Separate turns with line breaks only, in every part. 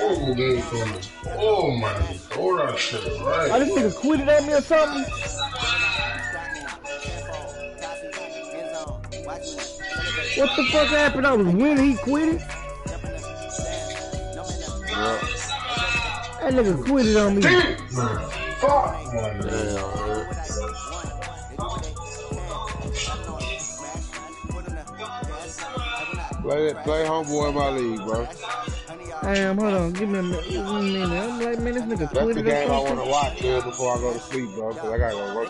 Oh, they coming. Oh, man. Hold that shit, right?
Oh, this nigga quitted on me or something? What the fuck happened? I was winning, he quitted?
Yeah.
That nigga quitted on me.
Fuck, man.
Play homeboy in my league, bro.
Damn, hold on, give me a minute. I'm like, man, this nigga
That's
quitted
the
or
game I
something.
want to watch here before I go to sleep, bro, because I got to go work.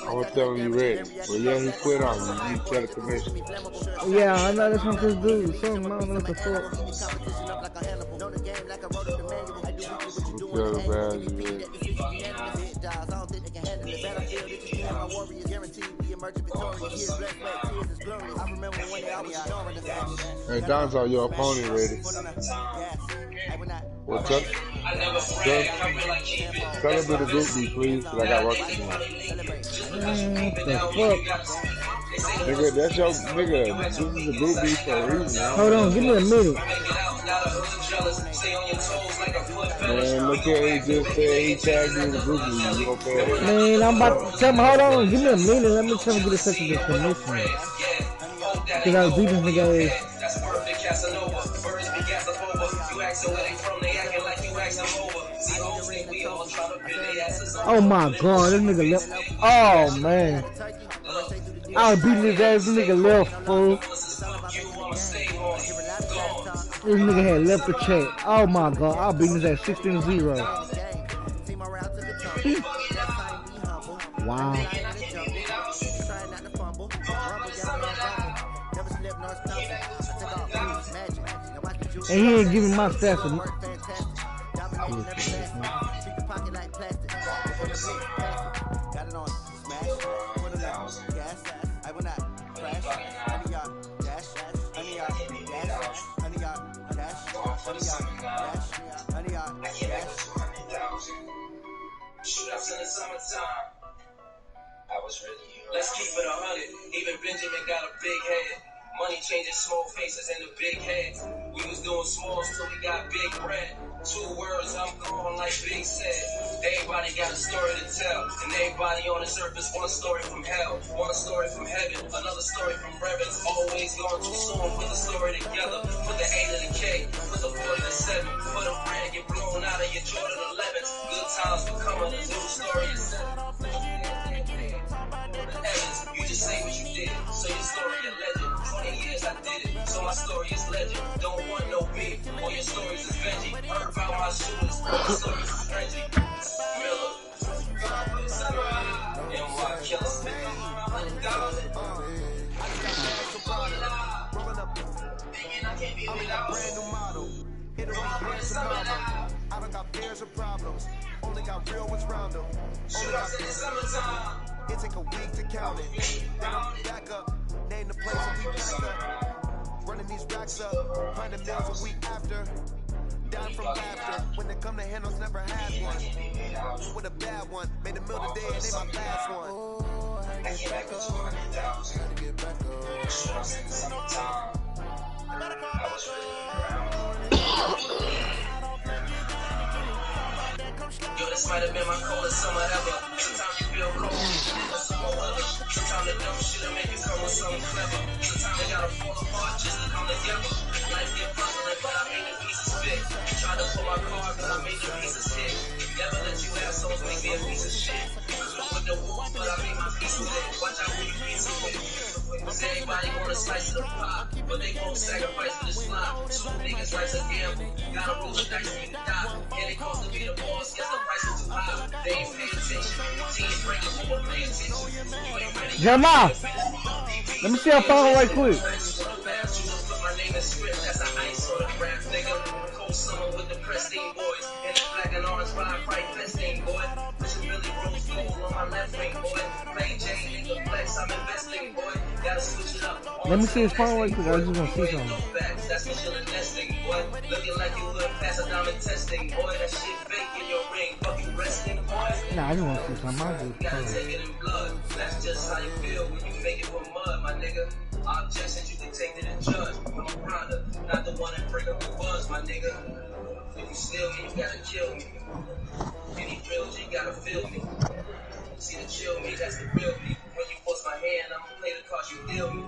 I'm going to tell him you ready. But yeah, he quit on me. You need to tell the commission.
Yeah, I know that's what this dude. Something, I don't know what the fuck.
I'm going to tell the bad you ready. Hey, Donzo, your opponent ready. What's up? Tell him to the group me, please, because I got work tomorrow.
What the fuck?
Nigga, that's your nigga. This is a group beat for a reason.
Hold on, give me a minute.
Man, look here, he just said he tagged you in the group beat. You okay?
Man, I'm about to tell him, hold on, give me a minute. Let me try to get a second to commission. Because I was beating this nigga ass. Oh my god, this nigga left. Oh man. I was beating his ass, this nigga left, fool. This nigga had left the chat. Oh my god, I was beating his ass 16-0. Wow. And he ain't giving my stats.
Shootouts in the summertime. I was really young. Let's keep it 100. Even Benjamin got a big head. Money changing small faces into big heads. We was doing smalls till we got big bread. 2 words, I'm gone like Big said. Everybody got a story to tell. And everybody on this earth is one story from hell. One story from heaven. Another story from heavens. Always going too soon. Put the story together. Put the A to the K. Put the 40 to 7. Put a brand get blown out of your Jordan 11s. Good times will come on. The new story is set. You just say what you did. So your story a legend. 20 years I did it. So my story is legend. Don't want no beef. All your stories is veggie. Heard about my shooters. All your stories is Reggie. Miller. NY Killers. Thinking I can't be without. Brand new model. It'll be here tomorrow. I don't got fears or problems. Only got real ones round them. Shootouts in the summertime. It take a week to count it. Back up. Name the place and we back up. Running these racks up. 100 mils a week after. Down from laughter. When they come to handles, never had one. With a bad one. Made a meal today and they my last one. I get back up. 200,000. Gotta get back up. Shootouts in the summertime. I was really around. Yo, this might have been my coldest summer ever. Sometimes you feel cold. Sometimes the dumb shit'll make you come with something clever. Sometimes they gotta fall apart just to come together. Life get puzzling, but I made the pieces fit. Tried to pull my card, but I made the pieces hit. Never let you assholes make me a piece of shit. With the wolves, but I made my pieces hit. Watch out who you pieces with. Cause everybody want a slice of the pie, but they won't sacrifice for this fly. Two niggas life's a gamble. Gotta roll the dice when you die. And it costs to be the boss, guess the price is too high. They ain't pay attention. Teams breaking, who won't pay attention. You ain't ready.
Jamal, let me see your phone right quick.
Put my name in script, that's an ice on the graph, nigga. Cold summer with the Pristine boys. And the black and orange ride, right Pristine, boy. Pushing Billy Rose gold on my left wing, boy. Play J, nigga, flex, I'm investing, boy. Gotta switch it up.
Let me see his phone right quick. I just want to see something.
That's what you're investing, boy. Looking like you look past a diamond testing, boy. That shit fake in your ring, fucking resting, boy.
Nah, I just want to see something. I'll just
Gotta take it in blood. That's just how you feel when you make it from mud, my nigga. Objections you can take to the judge. I'm a grinder, not the one steal me, you gotta kill me. Any real G gotta feel me. See the chill me, that's the real me. When you force my hand, I'ma play the cards you deal me.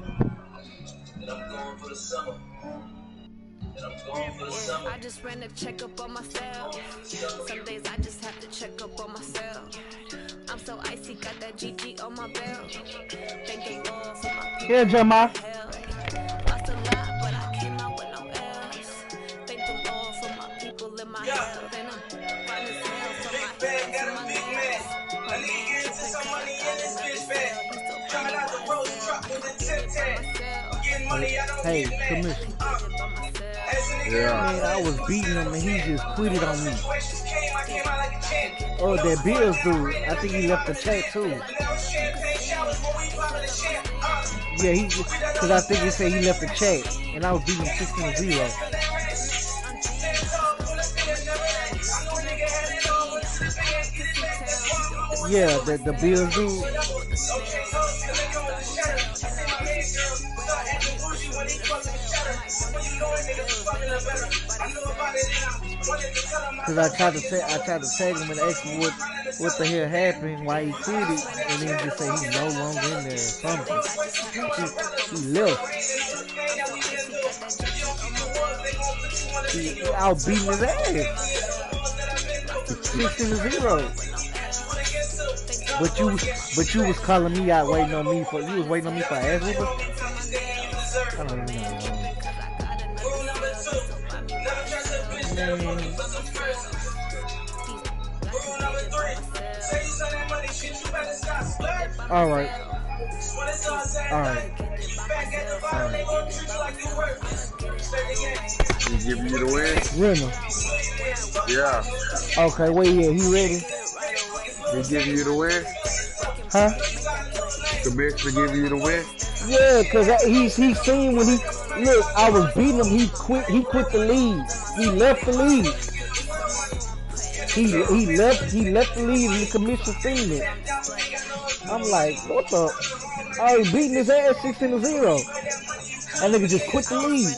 And I'm going for the summer. And I'm going for the summer.
I just ran a checkup on myself. Some days I just have to check up on myself. I'm so icy, got that GG on my belt. Thank the Lord for my people.
Yeah, Jeremiah.
Lost a lot, but I came out with no else. Thank the Lord for my people in my health. And I'm fine as hell from my head to my nails.
I need to get into some money in this bitch bag. Coming out the road, truck with a tip tag. Getting money, I don't
Hey,
get mad.
commission.
Yeah.
Man, I was beating him and he just quitted on me. Oh, that Bills dude. I think he left the chat too. Yeah, because I think he said he left the chat and I was beating 16-0. Yeah, the Bills dude. Cause I tried to tag him and ask him what the hell happened, why he quit it, and then just say he's no longer in there or something. He left. I was beating his ass. 16-0. But you was calling me out, waiting on me for ass whooping? I don't even know. All right.
He give you the win?
Renner.
Yeah.
Okay, wait, yeah, he ready?
He give you the win?
Huh?
Commissioner give you the win?
Yeah, cause he seen when I was beating him, he quit the league. He left the league. He left the league and the commission seen it. I'm like, what the? I was beating his ass 16-0. That nigga just quit the league.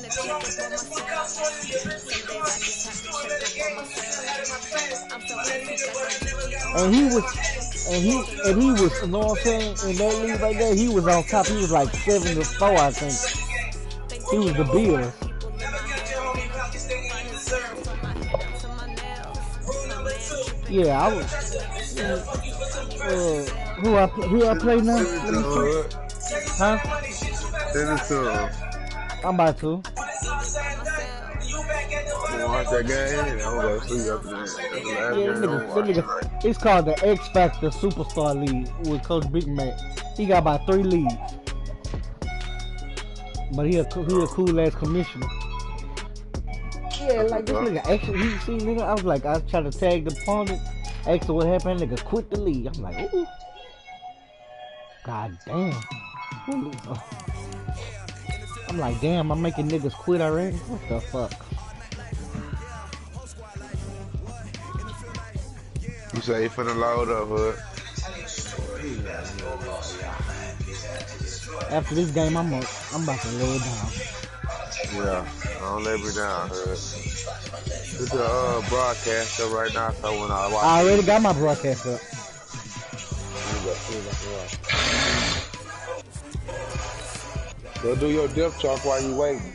And he was, you know what I'm saying, in that league right there, he was on top. He was like 7-4, I think. He was the Bills. Yeah, I was. Who I play now? Huh? I'm about to.
Watch that game. I'm going to sleep after that.
It's called the X Factor Superstar League with Coach Big Mac. He got about 3 leagues. But he a cool ass commissioner. Yeah, like this nigga actually, he see nigga, I was like, I tried to tag the opponent, asked him what happened, nigga quit the league. I'm like, ooh. God damn. I'm like, damn, I'm making niggas quit already? What the fuck?
You say you finna load up, Hood?
After this game, I'm about to lay it down.
Yeah, don't let me down, Hood. This is a broadcast up right now, so when I watch
I already got my broadcast up.
Go do your dip talk while you waiting.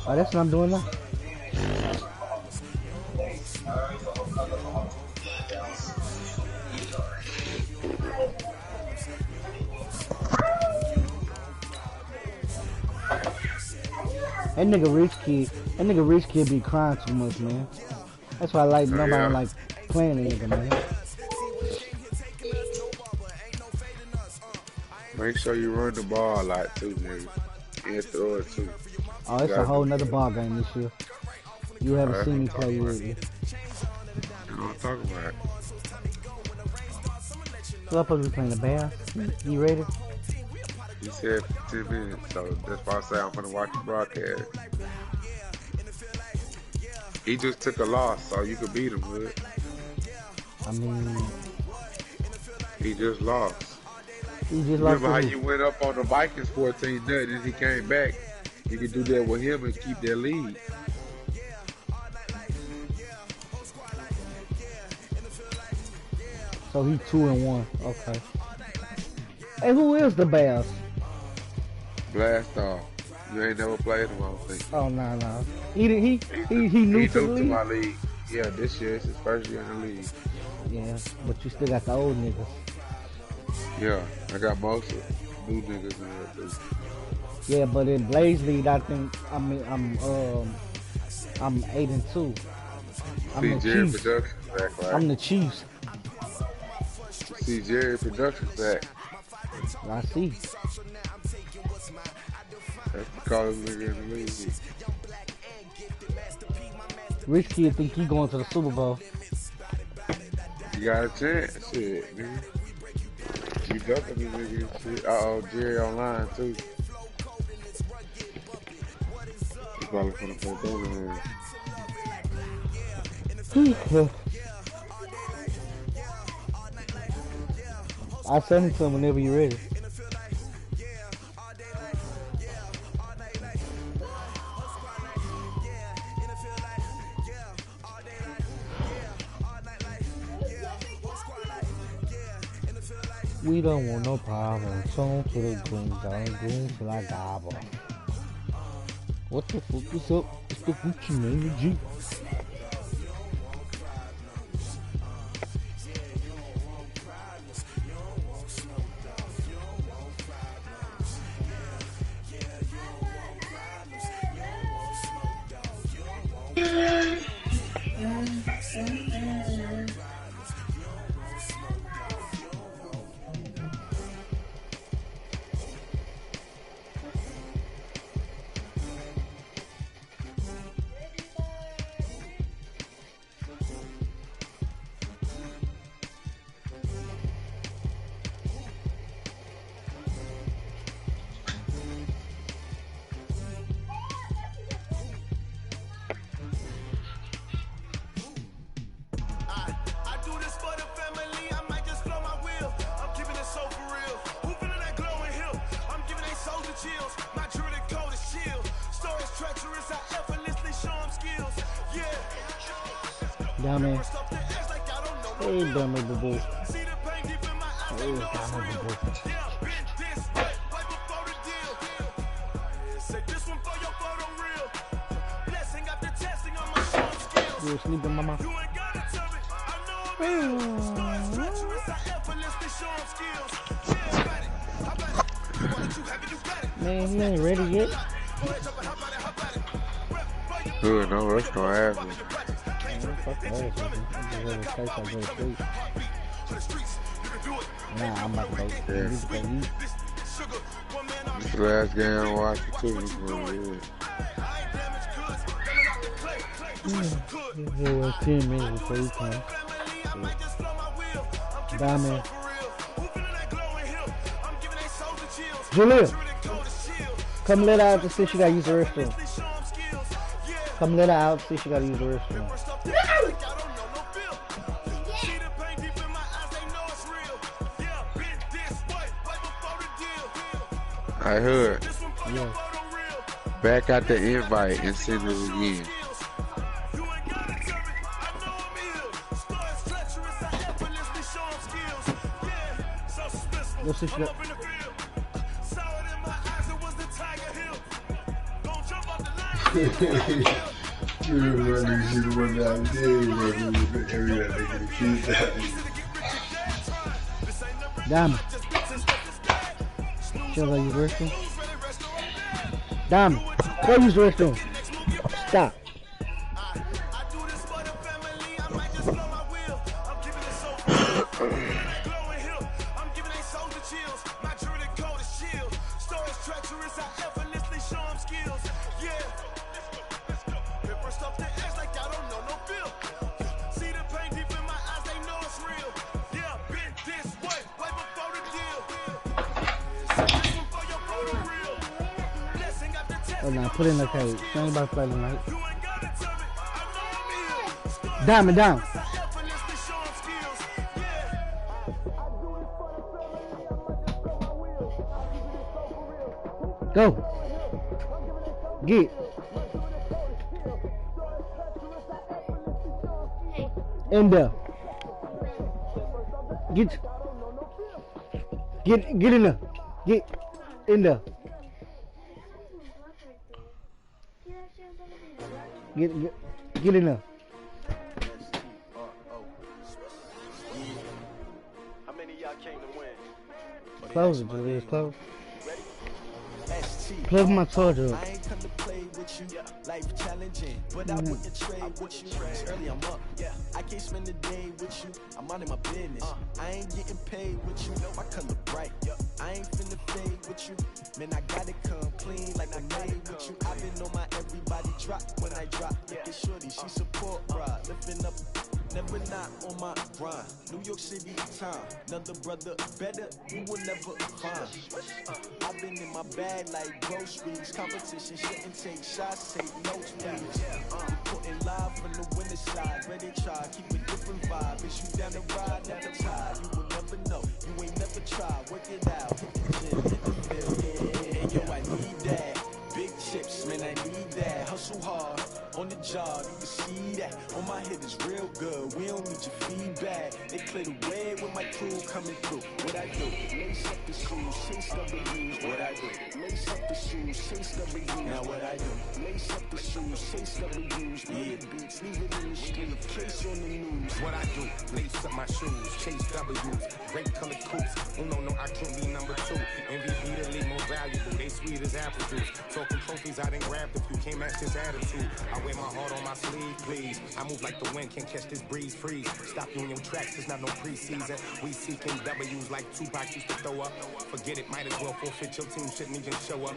Oh, that's what I'm doing now. That nigga rich kid be crying too much, man. That's why I like nobody like playing the nigga, man.
Make sure you run the ball a lot too, nigga. And throw it too.
Oh, it's a whole nother ball game this year. You haven't seen me play lately.
You know what I'm talking about?
So I'm supposed to be playing the Bears. You ready?
You said 10 minutes, so that's why I say I'm gonna watch the broadcast. He just took a loss, so you could beat him with it.
I mean,
he just lost.
Remember
how you went up on the Vikings 14-0 and he came back? You could do that with him and keep that lead.
So he 2-1. Okay. Hey, who is the Bears?
Blast off. You ain't never played him, I don't think.
Oh no. He new to the league.
My league. Yeah, this year is his first year in the league.
Yeah, but you still got the old niggas.
Yeah, I got most of new niggas in there too.
Yeah, but in Blaze League, I think I'm 8-2. I'm
See
the
Jerry
Chiefs.
Productions back, right?
I'm the Chiefs.
See Jerry Productions back.
I see.
That's the coolest nigga in the league.
Rich Kid think he going to the Super Bowl.
You got a chance, shit, nigga. You ducking this nigga and shit. Uh-oh, Jerry online too. He probably finna put over here.
I'll send it to him whenever you're ready. We don't want no problems. On to the green zone, green till I gobble. What the fuck is up? It's the Gucci Mane the G. Dummy. Hey, dummy boo-boo. Hey, dummy boo-boo. You sleeping, mama? Man, he ain't ready yet.
Good, no rush gonna happen.
Fuck the ass, nigga. I'm just gonna take some good sleep. Nah, I'm about to go.
Yeah. This is the last game I'm watching too. This is what it is.
It was 10 minutes before he came. Diamond. Julia, come let her out to see she gotta use the restroom. Come let her out see she gotta use the restroom.
I heard.
Yeah.
Back out the invite and send it again.
Go see she got.
You remember when you see the one down there, every day they get the kids out.
Diamond. She'll go use the restroom. Diamond, go use the restroom. Stop. Oh, now put it in the cage. She ain't about to play tonight. Diamond down. Go. Get. In there. Get in there. Get in there. Get in there.
How many of y'all came to win?
Close it, Julius. Close. Plug my charger up.
I ain't come to play with you, life challenging, but I wouldn't trade with you. Early I'm up, I can't spend the day with you. I'm minding my business. I ain't getting paid with you. My color bright, I ain't finna fade with you. Man, I gotta come clean like I made with you. I've been on my everybody drop when I drop. Look at shorty, she support ride, lifting up. Never not on my grind. New York City time. Another brother better, you will never find. I've been in my bag like groceries. Competition shouldn't take shots, take notes, please. Putting live from the winner side. Ready to try, keep a different vibe. Is you down the ride, down the tide? You will never know. You ain't never tried. Work it out. Hit the gym, hit the field. And yo, I need that. Big chips, man, I need that. Hustle hard. On the job, you can see that. On my head is real good. We don't need your feedback. They clear the way with my crew coming through. What I do? Lace up the shoes, chase W's. What I do? Lace up the shoes, chase W's. Now what I do? Lace up the shoes, chase W's. Yeah, beats, leave it in the street. Case on the news.
What I do? Lace up my shoes, chase W's. Great colored coops. Oh no, I can't be number 2. MVP the league most valuable. They sweet as apple juice. Talking trophies, I done grabbed a few. Can't match this attitude. I wear my heart on my sleeve, please. I move like the wind, can't catch this breeze, freeze. Stop you in your tracks, it's not no preseason. We seeking W's like Tupac used to throw up. Forget it, might as well forfeit, your team shouldn't even show up.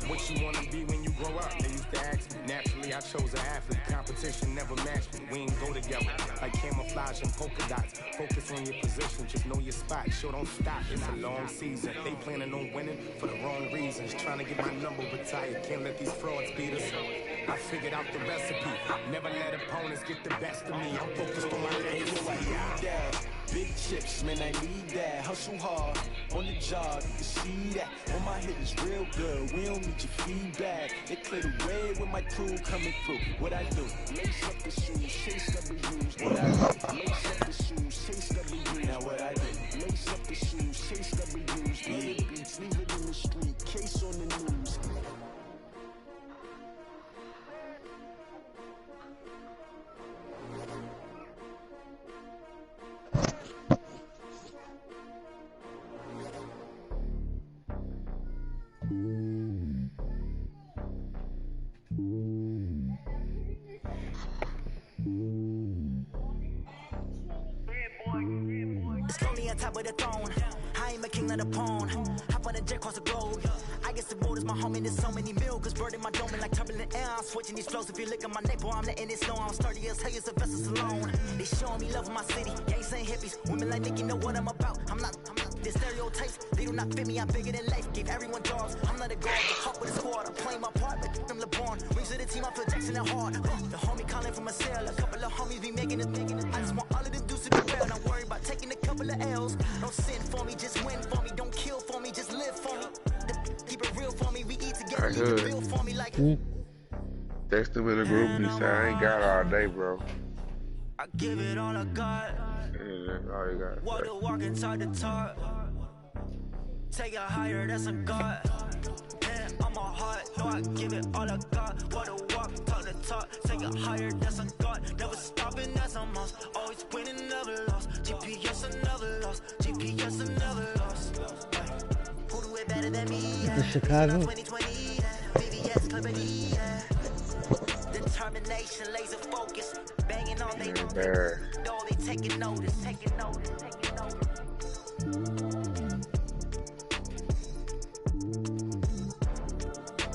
What you wanna be when you grow up? They used to ask me. Naturally, I chose an athlete. Competition never matched me. We ain't go together like camouflage and polka dots. Focus on your position, just know your spot. Sure, don't stop, it's a long season. They planning on winning for the wrong reasons. Trying to get my number retired, can't let these frauds beat us. I figured out the recipe. Never let opponents get the best of me. I'm focused on my legacy.
Big chips, man, I need that. Hustle hard on the job, you can see that. On my head is real good. We don't need your feedback. They clear the way with my crew coming through. What I do? Lace up the shoes, chase W's. What I do? Lace up the shoes, chase W's. Now what I do? Lace up the shoes, chase W's. Yeah, beats, leave it in the street. Case on the news.
Slowly on top of the throne, I am a king of the pawn. Hop on a jet across the globe. I guess the world is my home and there's so many milkers burning my dome like turbulent air. I'm switching these flows. If you look at my neck, boy, I'm letting it snow. I'm sturdy as hell, as a vessel alone. They showing me love in my city. Gangs ain't hippies. Women like Nick, you know what I'm about. I'm not the stereotypes. They do not fit me. I'm bigger than life. Give everyone jobs. I'm not a guard. The hawk with a squad. I'm playing my part, but I'm LeBron. Rings to the team. I feel Jackson at heart. The homie calling from a cell. A couple of homies be making it. I just want all of them dudes to be real. Don't worry about taking a couple of L's. Don't sin for me, just win for me. Don't kill for me, just live for me. Keep it real for me. We eat together. Keep it real for me like.
Text him in the group. He said, I ain't got all day, bro.
I give it all I got.
Yeah, that's all you got.
Walk the walk inside the talk. Take it higher, that's a God. And I'm a heart, no, I give it all I got. Walk the walk, talk the talk. Take it higher, that's a God. Never stopping, that's a must. Always winning, never lost. GPS, I never lost. GPS, I never lost. Who do it better than me?
The Chicago.
2020, VVS, Clippity, determination, laser focus. Banging on they though they taking notice, taking notice, taking notice.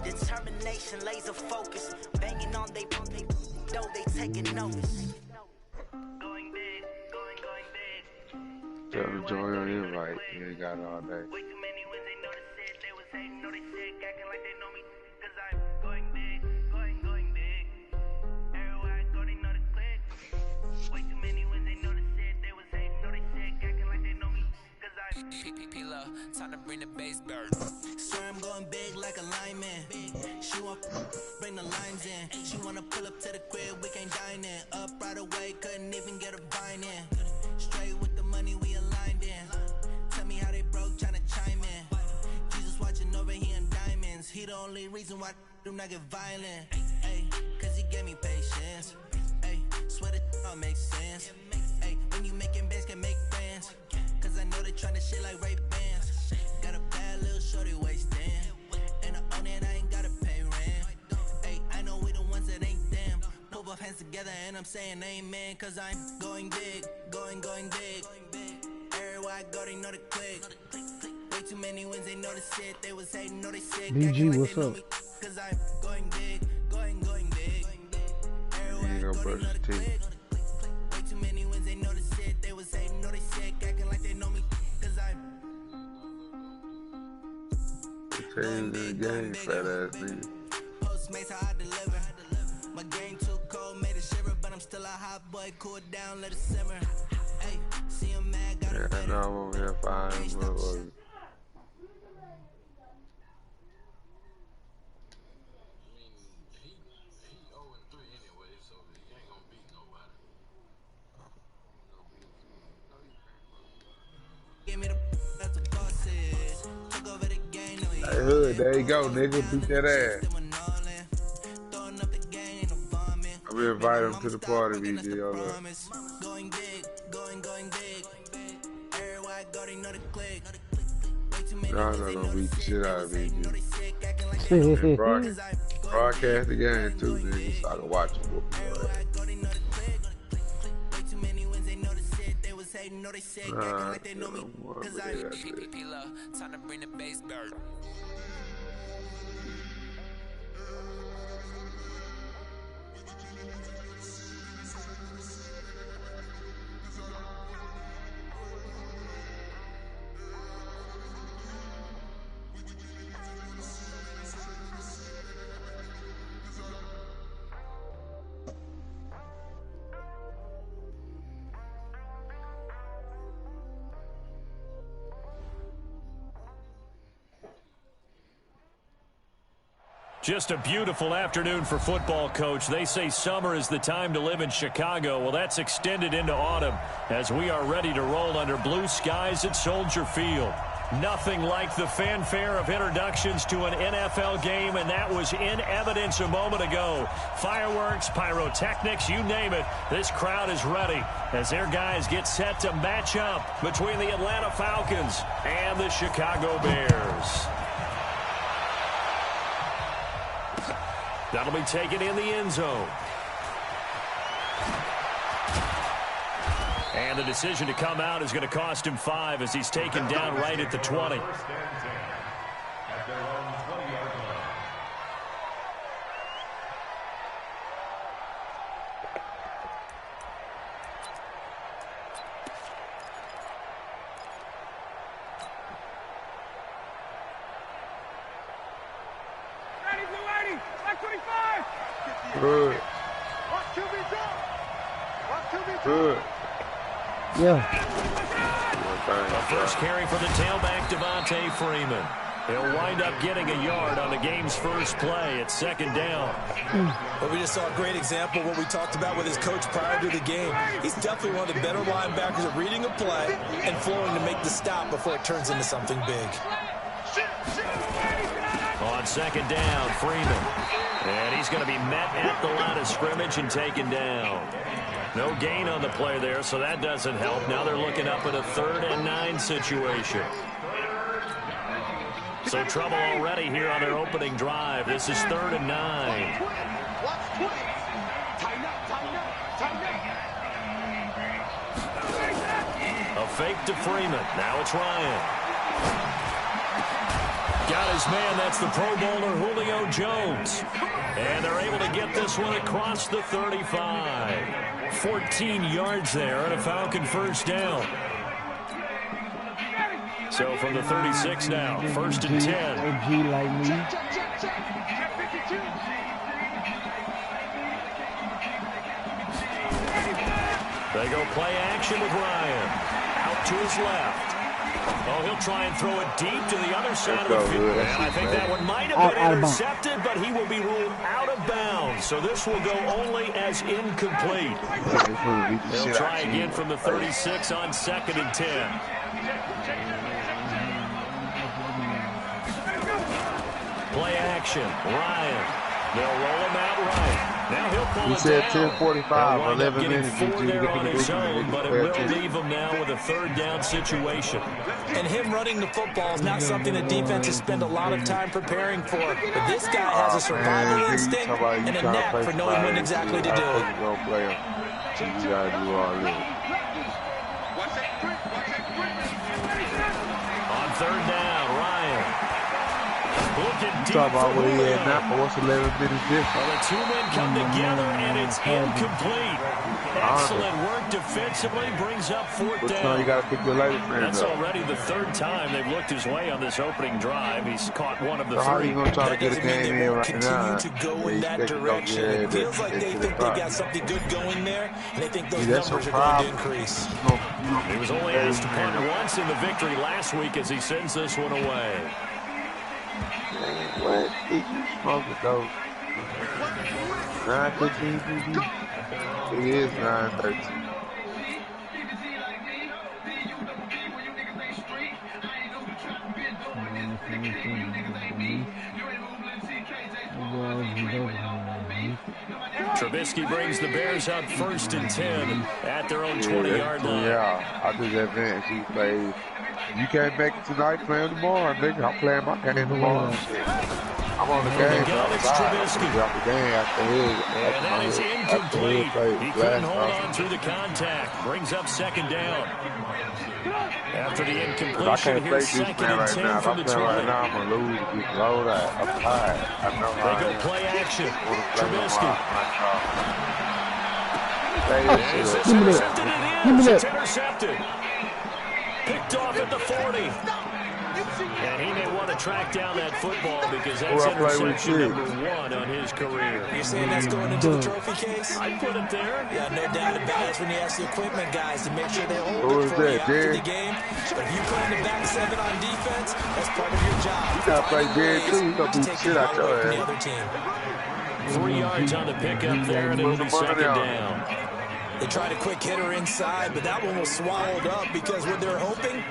Determination, laser focus. Banging on they though they taking notice. Going big, going big.
Tell the joy on your invite. You ain't got it all day.
Way too many when they know the shit, they was hating, know they sick, acting like they know me. Cause I'm going big, going big. Everywhere I go, they know the click. Way too many when they know the shit, they was hating, know they sick, acting like they know me. Cause I'm P-P-P-Love, time to bring the bass bird. Sir, I'm going big like a lineman. She want bring the lines in. She wanna pull up to the crib, we can't dine in. Up right away, couldn't even get a vine in. Straight with the money we aligned in. only reason why I do not get violent. Ay, cause he gave me patience. Ay, swear that all makes sense. Ay, when you making bands, can make friends. Cause I know they tryna shit like Ray Bans. Got a bad little shorty wasting. And I own it, I ain't gotta pay rent. Ay, I know we the ones that ain't them. Put both hands together and I'm saying amen. Cause I'm going big, going big. Everywhere I go, they know the click. Way too many wins, they know the shit. They was hating, know they sick.
BG, what's up?
Cause I'm going big, going big. Everywhere I go, they know the click. Way too many wins, they know the shit. They was hating, know they sick. Acting like they know me. Cause I'm
Change the game, fat ass nigga.
Postmates, how I deliver. My game too cold, made it shiver. But I'm still a hot boy, cool it down, let it simmer. Hey, see him mad, got
Yeah, I know I'm over here fine, motherfucker. Hey, Hood, there you go, nigga. Beat that ass. I'm gonna invite him to the party, BG. Hold up.
Going big, going big. Everywhere I go, they know the click.
Y'all not gonna beat the shit out of BG. Broadcast the game too, nigga, so I can watch it.
Time to bring the bass bird.
Just a beautiful afternoon for football, Coach. They say summer is the time to live in Chicago. Well, that's extended into autumn as we are ready to roll under blue skies at Soldier Field. Nothing like the fanfare of introductions to an NFL game, and that was in evidence a moment ago. Fireworks, pyrotechnics, you name it. This crowd is ready as their guys get set to match up between the Atlanta Falcons and the Chicago Bears. That'll be taken in the end zone. And the decision to come out is going to cost him 5 as he's taken down right at the 20.
Good. Good.
Yeah.
A first carry for the tailback, Devontae Freeman. He'll wind up getting a yard on the game's first play at second down.
But we just saw a great example of what we talked about with his coach prior to the game. He's definitely one of the better linebackers at reading a play and flowing to make the stop before it turns into something big.
On second down, Freeman. And he's going to be met at the line of scrimmage and taken down. No gain on the play there, so that doesn't help. Now they're looking up at a 3rd and 9 situation. So trouble already here on their opening drive. This is 3rd and 9. A fake to Freeman. Now it's Ryan. Got his man. That's the Pro Bowler Julio Jones. And they're able to get this one across the 35. 14 yards there and a Falcon first down. So from the 36 now, 1st and 10.
OG like me.
They go play action with Ryan. Out to his left. Oh, he'll try and throw it deep to the other side of the field. And I think that one might have been intercepted, but he will be ruled out of bounds. So this will go only as incomplete. They'll try again from the 36 on 2nd and 10. Play action. Ryan. They'll roll him out right. Now he'll pull
He
it
said
down.
10:45, 11 minutes.
4 there on his own, but it will leave him now with a third down situation.
And him running the football is not something the defenses spend a lot of time preparing for. But this guy has a survival instinct and a knack for knowing when exactly to do it.
You gotta do all this.
On third down, Ryan. Looking deep
Talk about
for
where he
Julio.
at now, but what's 11 minutes different?
Well, the two men come together, and it's incomplete. Excellent work defensively, brings up fourth
But
down.
you got to pick your latest friends
That's
up.
already the third time they've looked his way on this opening drive. He's caught one of the
So how are
three.
you going to try to get a
Doesn't mean
game
they
in
won't
right now?
continue to go in that direction. It feels like they think they got something good going there, and they think those numbers are going to increase.
He was only asked to punt once in the victory last week as he sends this one away.
What did you smoke it though? 9:15 PG? It is 9:13.
Trubisky brings the Bears up 1st and 10 at their own 20-yard line.
Yeah, I do that advance. He plays. You can't make it tonight, play tomorrow, nigga. I'm playing my game tomorrow. I'm on the game.
It's Trubisky.
And
that is incomplete. He couldn't hold on through the contact. Brings up 2nd down. After the incompletion, here's 2nd and 10 from the 20.
Right now, I'm going to lose. Get low that. I'm tired. I know how
They go play action. Trubisky. It's intercepted. Picked off at the 40. And he may want to track down that football because that's interception number 1 on his career.
You're saying that's going into the trophy case?
I put it there.
Yeah, no doubt about it. That's when you ask the equipment guys to make sure they hold it for you after the game. But if you play in the back 7 on defense, that's part of your job.
You got to play Jerry, too. You got to beat shit out your
the other team.
3 yards on the pickup there, and it'll be 2nd down.
They tried a quick hitter inside, but that one was swallowed up because what they're hoping,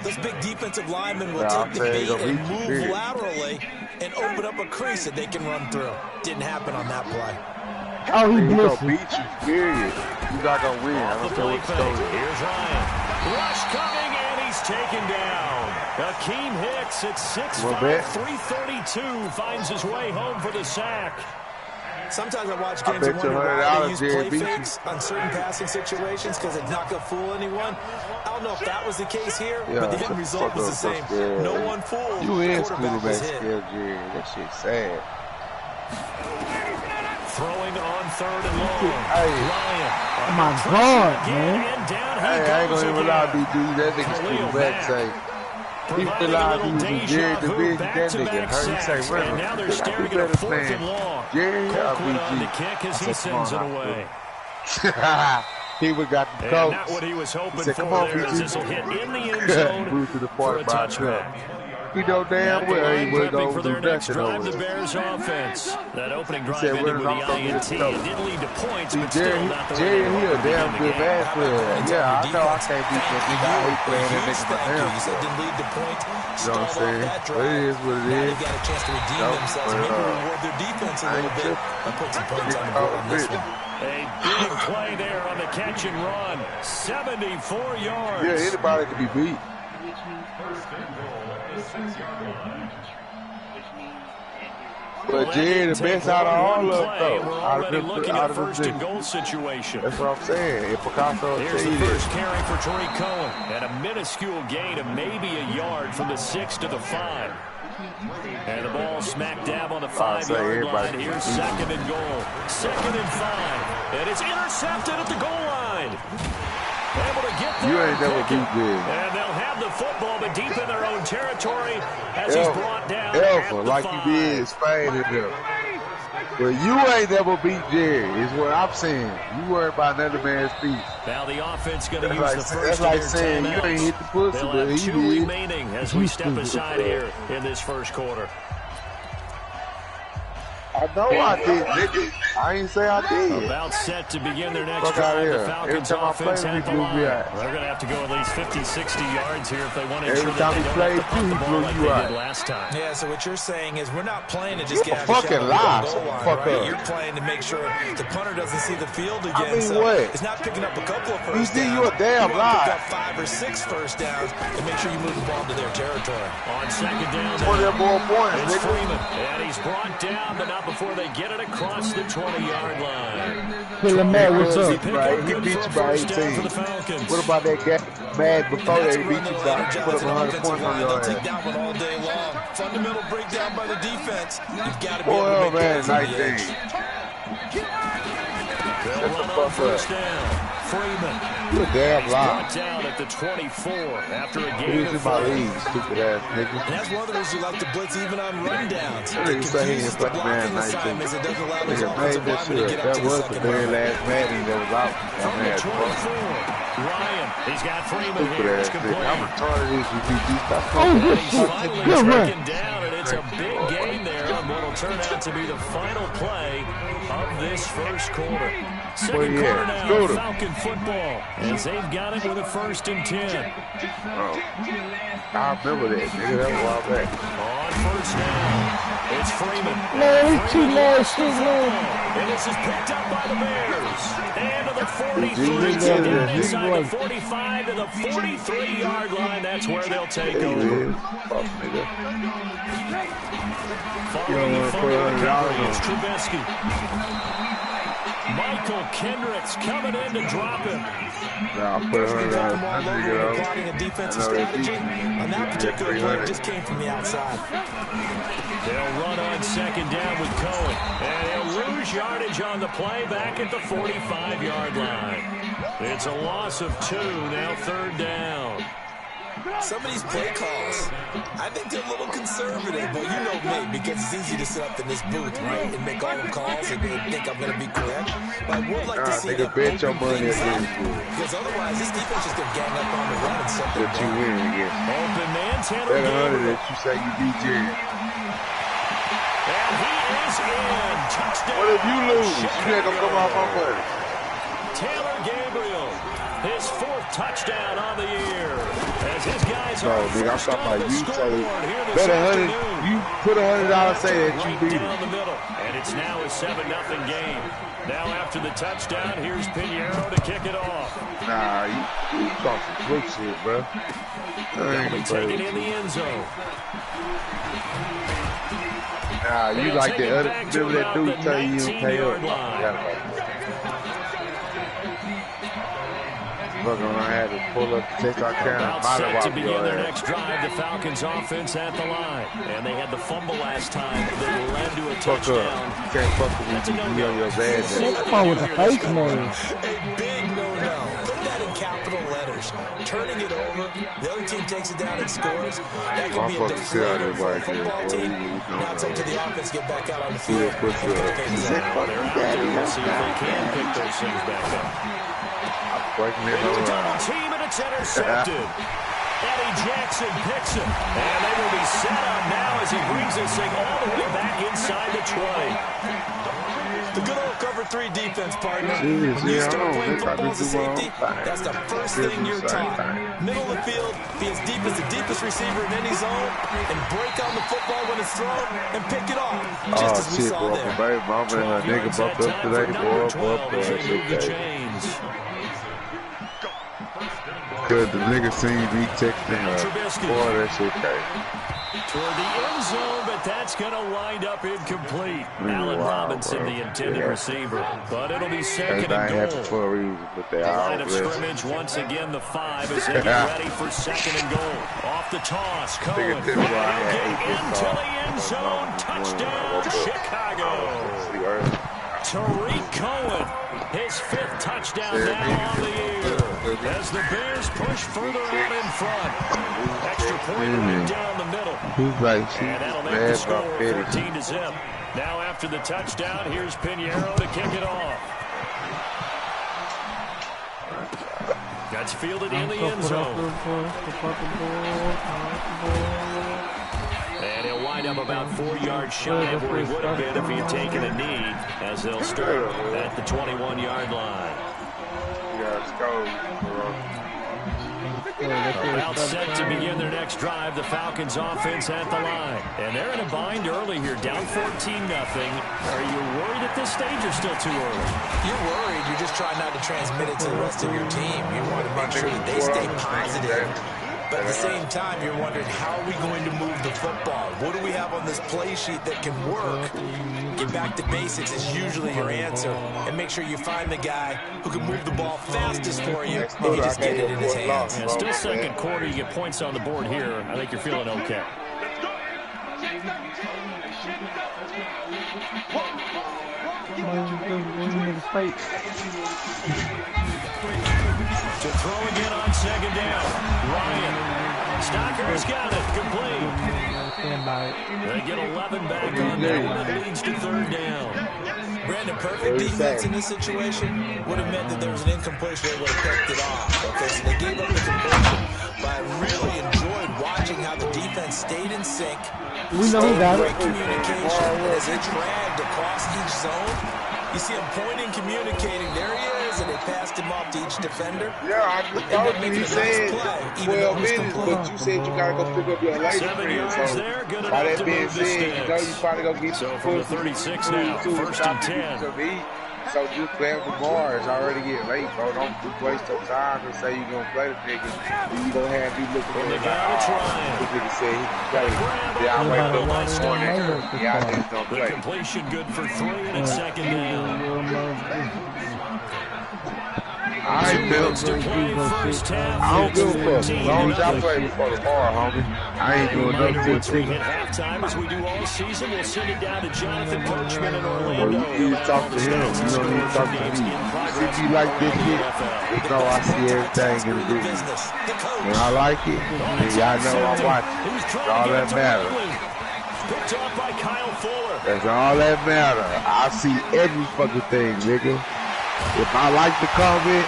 those big defensive linemen will take the bait and move laterally and open up a crease that they can run through. Didn't happen on that play.
Oh, he
blitz. Beat you, period. You not going to win. I don't care what the story is.
Here's Ryan. Rush coming, and he's taken down. Akeem Hicks at 6'5", 332, finds his way home for the sack.
Sometimes I watch games and wonder why they use play fakes on certain passing situations because it's not going to fool anyone. I don't know if that was the case here, but the end result was the same. No one fooled.
You
the
in
quarterback was hit.
That shit's sad.
Throwing on 3rd and long. Ryan.
Oh my God, man.
And down he
I ain't
goes
going to even lie to you. That nigga's
Khalil
pretty back say. He feel like he was a Jerry Division, that nigga. Heard he say, run.
And now they're staring at a 4th and long.
Jerry,
Colquitt on the kick as he sends it away.
He would got the coach.
And not what he was hoping for there as this will hit in the end zone for a touchback.
He know damn well he would go
for
do
their next
nothing
drive,
over
the Bears offense. That opening drive
said,
ended with the INT. It didn't lead to points, but still not the way
Jerry, he a damn good man player. Yeah, I know I can't beat that nigga. I hate playing that nigga for him.
You said didn't lead to points.
You know what I'm saying? But it is what it is.
They got a chance to redeem themselves and maybe reward their defense a little bit and put some points on the board on this one.
A big play there on the catch and run. 74 yards.
Yeah, anybody can be beat. But Jerry, the best out of all of them, though.
We're already looking at a 1st and goal situation.
That's what I'm saying. If Picasso
here's the first carry for Tariq Cohen. And a minuscule gain of maybe a yard from the 6 to the 5. And the ball smack dab on the 5-yard line. Here's 2nd and goal. 2nd and 5. And it's intercepted at the goal line. Able to get there.
You ain't never beat good.
And they'll have the football, but deep in their own territory as he's brought down at the
like
5.
you did Spain and them. But you ain't never beat Jerry, is what I'm saying. You worried about another man's feet.
Now the offense going to use the first
that's like saying you ain't hit the pussy,
They'll
but
have
he
2
did.
remaining as we step aside here in this first quarter.
I know I did. I ain't say I did.
About set to begin their next
Fuck out
drive.
here.
The Falcons offense at the line. They're going to have to go at least 50, 60 yards here if they want to ensure that they don't have to punt the ball like they did last time.
Yeah, so what you're saying is we're not playing to just get out
fucking lie.
Fuck right? You're playing to make sure the punter doesn't see the field again.
I mean,
so
what?
It's not picking up a couple of first downs.
You a damn lie.
Pick up 5 or 6 first downs and make sure you move the ball to their territory.
On second down,
20 more points,
it's
nigga.
Freeman. And he's brought down, but not before they get it across the 20-yard line.
Hey, Lamar, what's up?
Right, he beat you by 18. What about that guy mad before they beat you by put up 100 points on your ass?
Take that one all day long. Fundamental breakdown by the defense. You've got to be
Boy,
able to
man,
make
19.
They'll run on first down. Freeman.
You a damn lie.
Brought down at the 24 after a
He
game
was in
of
my
4.
league, stupid ass nigga.
And that's one of the reasons you like to blitz even on rundowns.
That nigga say he ain't fucking man 19.
It doesn't allow those
Nigga made
offensive
that
linemen to
shit.
get up
That
to the
was the
second
very
level.
last Madden that was out.
From the 24. Ryan, he's got Freeman
Stupid
here.
ass
It's
nigga.
complete.
I'm retarded as you beat these stuff.
He's finally taken down, and it's a big gain there on what will turn out to be the final play of this first quarter. Second quarter now, Falcon football, as they've got it with a 1st and 10.
Oh. I remember that, nigga. That was a while back.
On first down, it's Freeman.
Man, he's too nice, too low.
And this is picked up by the Bears. And to the 43, down inside the 45 to the 43-yard line. That's where they'll take over.
Fuck, nigga.
Following the fumble recovery, it's Trubisky. Michael Kendricks coming in to drop him.
Nah, I put her on
Plotting a defensive strategy on that particular play just came from the outside.
They'll run on second down with Cohen. And they'll lose yardage on the play back at the 45-yard line. It's a loss of 2, now 3rd down.
Some of these play calls, I think they're a little conservative, but you know me, because it's easy to sit up in this booth, right, and make all the calls and think I'm going to be correct. But I would like to see them
bet your money
things up, because otherwise this defense is going to gang up on the run and set the
that you win again.
Open man, Tanner
That 100
Gabriel.
that you say you beat Jerry.
And he is in. Touchdown.
What if you lose? You ain't gonna come off my money.
Taylor Gabriel, his 4th touchdown on the year. As his guys
No,
are
nigga, I'm
first
talking
on
about
the
you say
scoreboard here this
bet
afternoon.
100. You put $100 say that you
Right
beat
down
it.
the middle, and it's now a 7-0 game. Now after the touchdown, here's Pinheiro to kick it off.
Nah, you talk some quick shit, bro.
They'll be taken in the end zone.
Nah, you
They'll
like
take
the
it
other.
back to
Remember that
about
dude
the
tell you
19-yard
KO?
line.
Look, when I had to pull up to take our camera,
About set to begin their next drive, the Falcons offense at the line. And they had the fumble last time that led to a
fuck
touchdown.
up. You can't fuck with me.
That's a
You
no-go.
on your bad day.
Come on with the face name.
A big no-no. Put that in capital letters. Turning it over, the other team takes it down and scores. That could be a deflator for a football team. Now it's up to the offense to get back out on the field.
They're out there. We'll see if they can pick those things back up.
Breaking it
Double
around.
team, and it's intercepted. Eddie Jackson picks it. And they will be set up now as he brings this thing all the way back inside the 20.
The good old cover 3 defense, partner.
Jeez,
When you
yeah, I
start
know.
playing
They got
football
to
as a
do my own
safety,
thing.
that's the first
They
thing
do
you're
the same
taught.
thing.
Middle of the field, be as deep as the deepest receiver in any zone, and break on the football when it's thrown, and pick it off, just as we
shit,
saw
bro.
there.
Baby mama and her nigga bumped up today, boy. Shit,
chains.
Cause the nigga seen me texting her. Boy, that shit crazy.
Toward the end zone, but that's going to wind up incomplete. Allen Robinson,
bro.
the intended receiver. But it'll be
Everything
second and
happened
goal.
for a reason, but they
The
all
line of
blessed.
scrimmage, once again, the 5 as they get ready for second and goal. Off the toss, Cohen.
Nigga, this guy had
Get
8
into the end zone. Touchdown, Chicago. Tariq Cohen, his 5th touchdown now on the year. As the Bears push further out in front. Extra point right down the middle.
He's like,
And that'll make the score 14-0. Now after the touchdown, here's Pinheiro to kick it off. That's fielded in the end zone. And he'll wind up about 4 yards shy of where he would have been if he had taken a knee, as they'll start at the 21-yard line. About set to begin their next drive, the Falcons offense at the line. And they're in a bind early here, down 14-0. Are you worried at this stage or still too early?
You're worried. You're just trying not to transmit it to the rest of your team. You want to make sure that they stay positive. But at the same time, you're wondering, how are we going to move the football? What do we have on this play sheet that can work? Get back to basics is usually your answer. And make sure you find the guy who can move the ball fastest for you if you just get it in his hands.
Yeah, still second quarter. You get points on the board here. I think you're feeling okay. To throw again on second down. Ryan. Stocker's got it. Complete. They get 11 back on that one. It leads to third down.
Brandon, perfect defense in this situation would have meant that there was an incompletion. They would have picked it off. Okay, so they gave up the completion. But I really enjoyed watching how the defense stayed in sync.
We know who got it.
Great communication as they dragged across each zone. You see him pointing, communicating. There he is, and they passed him off to each defender.
Yeah, I just told you. He said 12 minutes, but you said you got to go pick up your life.
7 yards there, good
by
enough
that
to
being
move the
said, you know you probably going to get
so from the 36 now, first and 10.
So just play with the bars. It's already getting late, bro. Don't waste your time and say you're going to play the nigga. You going to have me looking at it like, this nigga said he can play. Yeah, I wake up this morning. Yeah, I just don't play.
The completion good for 3 and it's second down.
I ain't built to play
first half.
I don't give a fuck. As long as y'all play before the bar, homie. I ain't doing nothing to
hit halftime as we do all season. We'll send it down to Jonathan Coachman in Orlando.
Well, you need to talk to him. You don't need to talk to me. If you like this shit, you know I see everything in the business. When I like it, then y'all know I'm watching. That's all that matters.
Picked off by Kyle Fuller.
That's all that matters. I see every fucking thing, nigga. If I like the comment,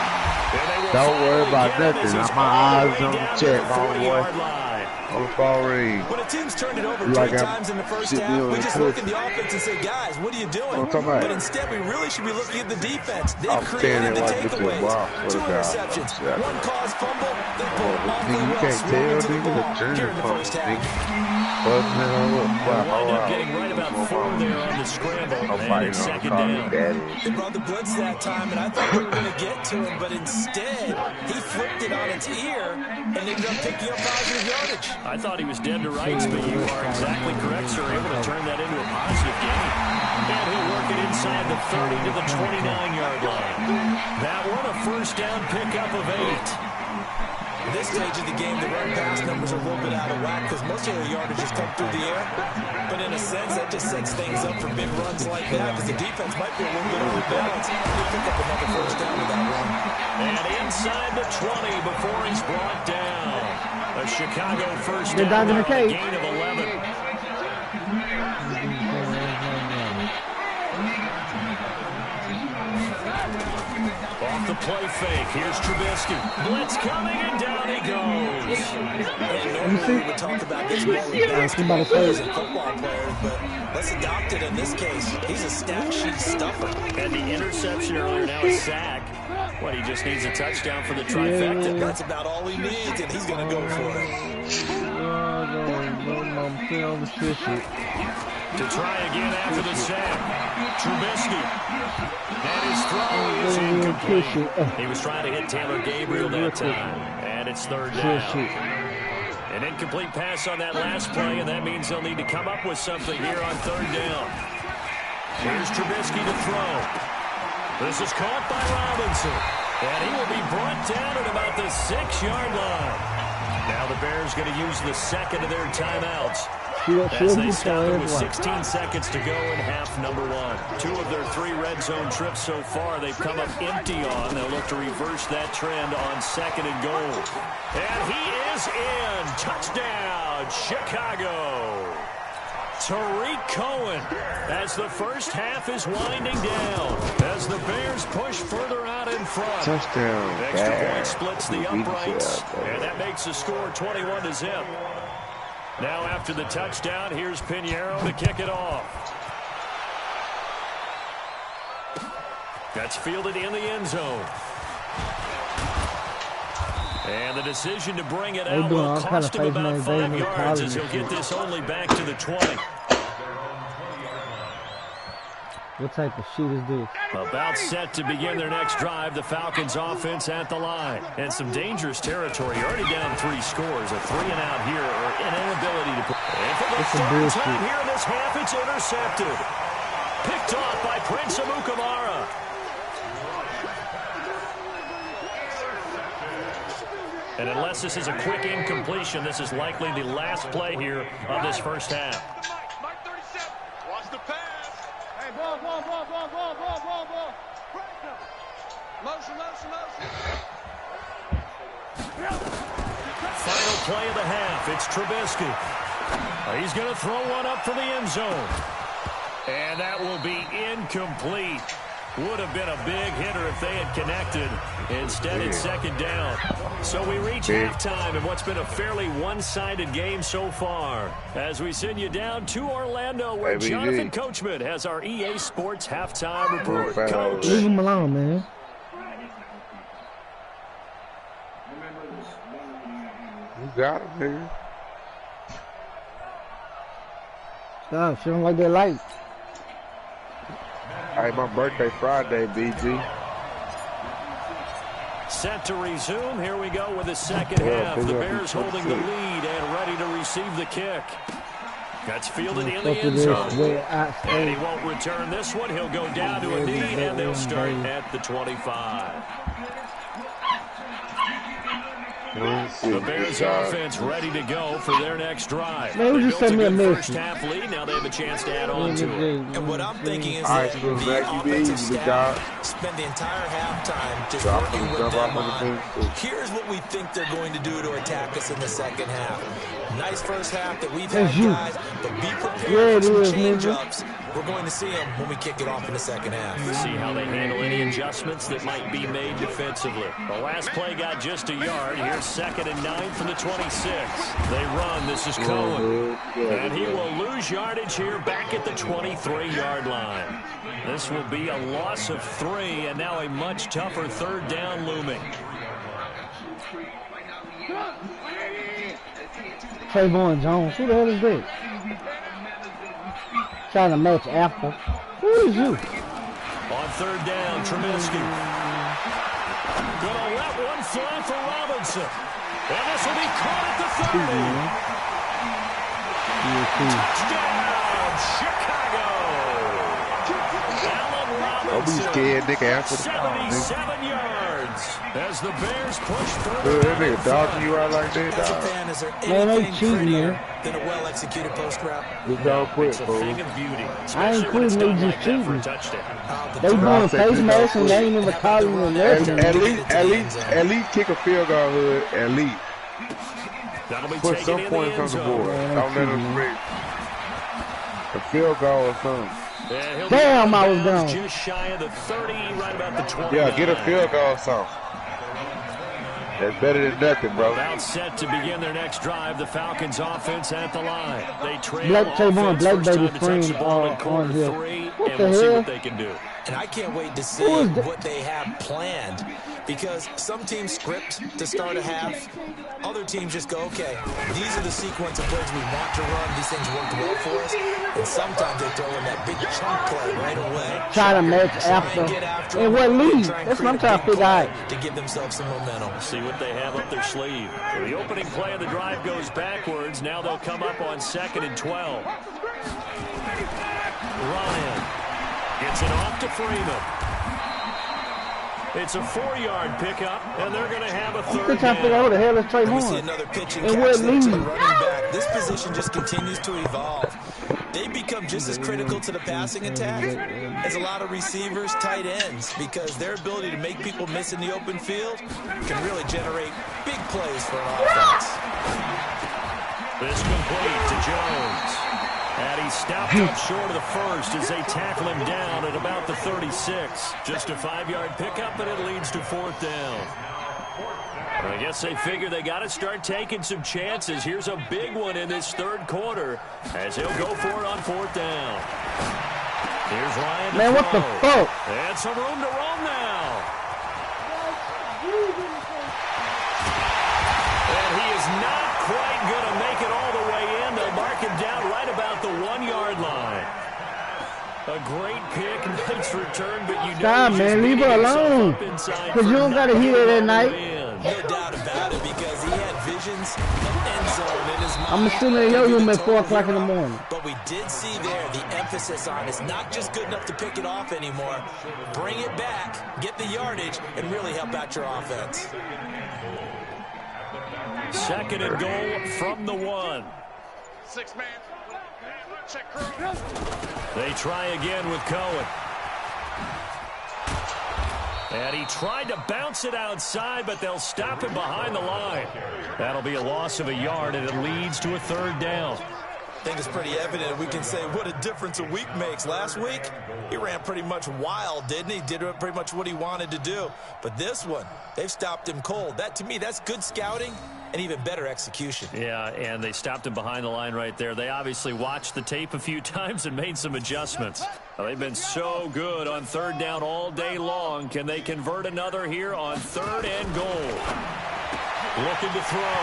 don't worry about nothing. My eyes on the check, homeboy. On the phone ring.
When a team's turned it over 3 times in the first half, we just look at the offense and say, guys, what are you doing? But instead, we really should be looking at the defense. They've created the takeaways. 2 interceptions, 1 caused fumble. They pulled off the well swarms here in the first half.
Wind up getting right about 4 there on the scramble, and it's second down.
They brought the blitz that time, and I thought we were going to get to him, but instead, he flipped it on its ear and ended up picking up positive yardage.
I thought he was dead to rights, but you are exactly correct, sir. Able to turn that into a positive gain. And he'll work it inside the 30 to the 29-yard line. That one, a first down pickup of 8.
At this stage of the game, the run-pass numbers are a little bit out of whack because most of the yardage just come through the air. But in a sense, that just sets things up for big runs like that because the defense might be a little bit overbalanced. They'll pick up another first down with that run.
And inside the 20 before he's brought down. A Chicago first down, a gain of 11. Off the play fake, here's Trubisky. Blitz coming, and down he goes.
And normally we would talk about this more with basketball players and football players, but let's adopt it in this case. He's a stat sheet stuffer.
And the interception earlier, now a sack. What, he just needs a touchdown for the trifecta.
That's about all he needs, and he's going to go for it.
To try again after the sack. Trubisky. And his throw is incomplete. He was trying to hit Taylor Gabriel that time. And it's third down. An incomplete pass on that last play, and that means they'll need to come up with something here on third down. Here's Trubisky to throw. This is caught by Robinson. And he will be brought down at about the 6-yard line. Now the Bears going to use the second of their timeouts. As they stop it with 16 seconds to go in half number 1. 2 of their 3 red zone trips so far they've come up empty on. They'll look to reverse that trend on second and goal. And he is in. Touchdown, Chicago. Tariq Cohen as the first half is winding down. As the Bears push further out in front.
Touchdown.
Extra point splits the uprights. And that makes the score 21-0. Now after the touchdown, here's Pinheiro to kick it off. That's fielded in the end zone. And the decision to bring it out will cost him about 5 yards as he'll get this only back to the 20.
What type of shit is this?
About set to begin their next drive, the Falcons offense at the line. And some dangerous territory. You're already down 3 scores. A 3-and-out here or an inability to put. And for the third time here in this half, it's intercepted. Picked off by Prince Amukamara. And unless this is a quick incompletion, this is likely the last play here of this first half.
Mike 37. Watch the pass. Hey, ball. Motion.
Final play of the half. It's Trubisky. He's going to throw one up for the end zone. And that will be incomplete. Would have been a big hitter if they had connected. Instead, it's second down. So we reach halftime in what's been a fairly one-sided game so far. As we send you down to Orlando, where Jonathan Coachman has our EA Sports halftime report. Coach.
Leave him alone, man.
You got him, nigga.
Stop, she don't like that light.
Hey, my birthday Friday, BG.
Set to resume. Here we go with the second half. The Bears holding the lead and ready to receive the kick. That's fielded in the end zone. And he won't return this one. He'll go down to a knee, and they'll start at the 25. The Bears offense ready to go for their next drive.
Man, just send me a message.
First half lead. Now they have a chance to add on to it.
And what I'm thinking is that the offensive staff spend the entire halftime just working with them on here's what we think they're going to do to attack us in the second half. Nice first half that we've had, guys, but be prepared for some change-ups. We're going to see them when we kick it off in the second half.
See how they handle any adjustments that might be made defensively. The last play got just a yard. Here's 2nd and 9 from the 26. They run. This is Cohen. And he will lose yardage here back at the 23-yard line. This will be a loss of 3, and now a much tougher third down looming.
Trayvon Jones. Who the hell is that? Trying to match after. Who is you?
On third down, Trubisky. Gonna let one fly for Robinson. And this will be caught at the 30. Touchdown, Chicago. Allen Robinson.
Don't be scared, nigga. After the
77 yards as the Bears push further.
That nigga dogging you out like that,
As a
dog.
fan, is there anything prettier than a well-executed post route?
This dog quit,
It's a
bro.
thing of beauty.
I ain't quitting, they just cheating.
Touchdown.
They doing face masks and they ain't even calling them nothing.
At least kick a field goal hood. At least.
That'll be
Put some
taken in
points
the
on
end
the
zone.
board. Don't let us break. A field goal or something.
Damn, I was gone.
Just shy of the 30, right about the 20.
Yeah, get a field goal or something. That's better than nothing, bro.
About set to begin their next drive. The Falcons offense at the line. They trail
Black Trayvon,
offense
Black
first
Baby
time to touch the ball in
on
quarter
here.
3,
What
and
the
we'll see
hell?
what they can do.
And I can't wait to see what they have planned, because some teams script to start a half. Other teams just go, okay, these are the sequence of plays we want to run. These things worked well for us. And sometimes they throw in that big chunk play right away.
Try to match after. And what lead? That's what I'm trying to figure out.
To give themselves some momentum.
See what they have up their sleeve. The opening play of the drive goes backwards. Now they'll come up on 2nd and 12. Ryan gets it off to Freeman. It's a 4-yard pickup, and they're going to have a third
I'm trying to figure out who the hell is
And we see
Trayvon.
another pitch and
And
catch
what
there to the
lead?
running back. This position just continues to evolve. They become just as critical to the passing attack as a lot of receivers, tight ends, because their ability to make people miss in the open field can really generate big plays for an offense.
This complete to Jones. And he stopped up short of the first as they tackle him down at about the 36. Just a 5-yard pickup, and it leads to 4th down. I guess they figure they got to start taking some chances. Here's a big one in this third quarter as he'll go for it on 4th down. Here's Ryan.
Man, what the fuck?
And some room to roam now. And he is not quite going to make it all the way in. They'll mark him down right about the 1-yard line. A great pick, nice return, but you know
stop, man, leave her alone. Because you don't got to hear it at night.
No doubt about it, because he had visions of end zone in his mind.
I'm assuming they yo him at 4 o'clock in the morning.
But we did see there the emphasis on it's not just good enough to pick it off anymore. Bring it back, get the yardage, and really help out your offense.
2nd and goal from the 1.
6-man. Check.
They try again with Cohen. And he tried to bounce it outside, but they'll stop him behind the line. That'll be a loss of a yard, and it leads to a 3rd down.
I think it's pretty evident. We can say what a difference a week makes. Last week, he ran pretty much wild, didn't he? Did pretty much what he wanted to do. But this one, they've stopped him cold. That, to me, that's good scouting and even better execution.
Yeah, and they stopped him behind the line right there. They obviously watched the tape a few times and made some adjustments. They've been so good on 3rd down all day long. Can they convert another here on 3rd and goal? Looking to throw.